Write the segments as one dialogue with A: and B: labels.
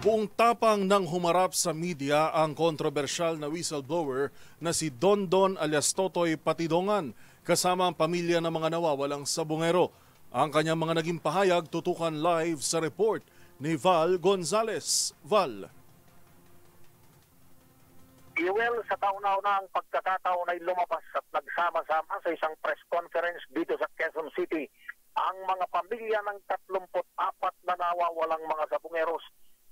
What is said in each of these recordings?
A: Buong tapang nang humarap sa media ang kontrobersyal na whistleblower na si Dondon alias Totoy Patidongan kasama ang pamilya ng mga nawawalang sabongero. Ang kanyang mga naging pahayag tutukan live sa report ni Val Gonzalez. Val.
B: Well, sa kauna-unang pagkakataon ay lumabas at nagsama-sama sa isang press conference dito sa Quezon City ang mga pamilya ng 34 na nawawalang mga sabongeros.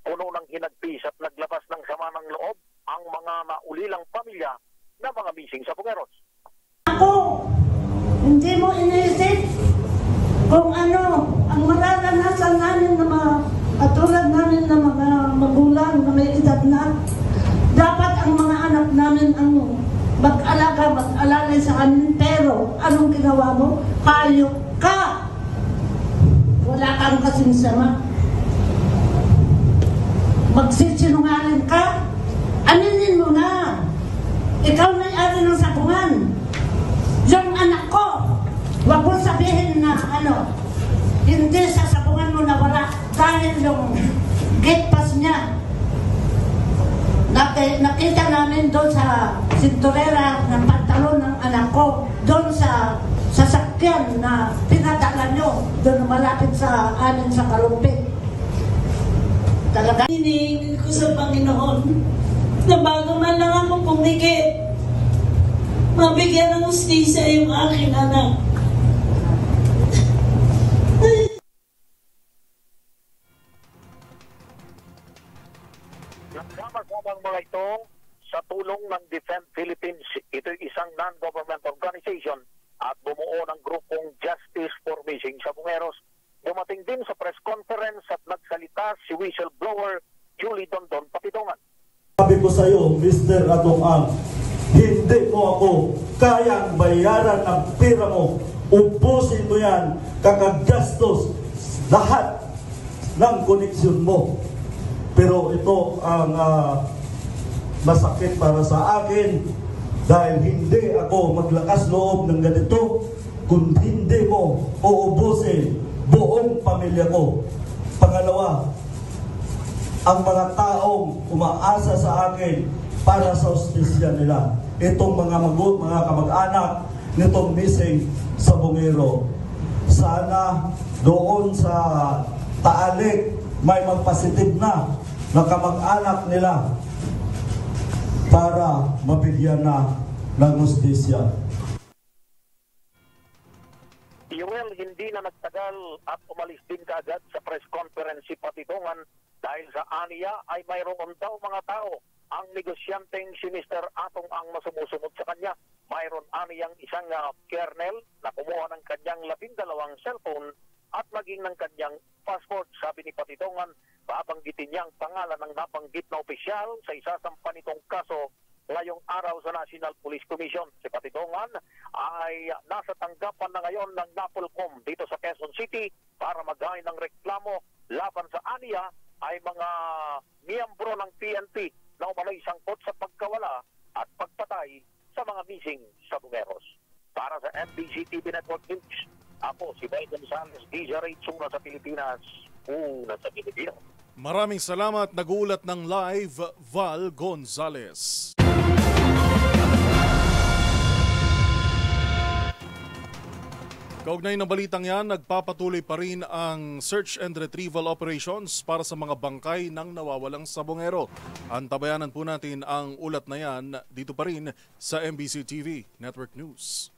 B: Puno ng hinagpis at naglabas ng sama ng loob ang mga naulilang pamilya na mga missing sabongeros.
C: Ako, hindi mo inisip kung ano ang mararanasan namin na mga katulad namin na mga magulang na may edad na. Dapat ang mga anak namin ang mag-alaga, mag-alalay sa amin. Pero anong ginawa mo? Hayop ka! Wala kang kasing sama. Magsisinungaling ka? Aminin mo na. Ikaw na ari ng sabungan. Yung anak ko, wag mo sabihin na hindi sa sabungan mo na wala dahil yung gate pass niya. Nakita namin doon sa sinturera ng pantalon ng anak ko, doon sa sasakyan na pinadala nyo, doon malapit sa amin sa Kalumpit. Talaga.
D: Hinihingi ko sa Panginoon na bago man lang ako pumikit, mabigyan ng hustisya yung aking anak.
B: Nagsama-samang mga ito sa tulong ng Defend Philippines. Ito isang non-government organization at bumuo ng grupong Justice for Missing Sabongeros. Dumating din sa press conference at nagsalita si whistleblower Julie Dondon Patidongan.
E: Sabi ko sa iyo, Mr. Adong, hindi mo ako kayang bayaran ang pera mo. Ubusin mo yan, kakagastos lahat ng koneksyon mo. Pero ito ang masakit para sa akin dahil hindi ako maglakas loob ng ganito kung hindi mo uubusin buong pamilya ko. Pangalawa, ang mga taong umaasa sa akin para sa hustisya nila. Itong mga kamag-anak nitong missing sabongero. Sana doon sa Taalik may magpasitib na kamag-anak nila para mabigyan na ng hustisya.
B: Well, hindi na nagtagal at umalis din kaagad sa press conference si Patidongan dahil sa aniya ay mayroon daw mga tao ang negosyanteng si Mr. Atong ang masumusunod sa kanya. Mayroon aniyang isang kernel na kumuha ng kanyang 12 cellphone at maging ng kanyang passport. Sabi ni Patidongan, babanggitin niya ang pangalan ng nabanggit na opisyal sa isasampa nitong kaso ngayong araw sa National Police Commission. Si Patidongan ay nasa tanggapan na ngayon ng NAPOLCOM dito sa Quezon City para maghain ng reklamo laban sa aniya ay mga miyembro ng PNP na umano'y sangkot sa pagkawala at pagpatay sa mga missing sabongeros. Para sa MBC TV Network News, ako si Val Gonzalez, DZRH, una sa Pilipinas, una sa Pilipino.
A: Maraming salamat. Nag-uulat ng live, Val Gonzalez. Kaugnay ng balitang yan, nagpapatuloy pa rin ang search and retrieval operations para sa mga bangkay ng nawawalang sabongero. Antabayanan po natin ang ulat na yan dito pa rin sa MBC TV Network News.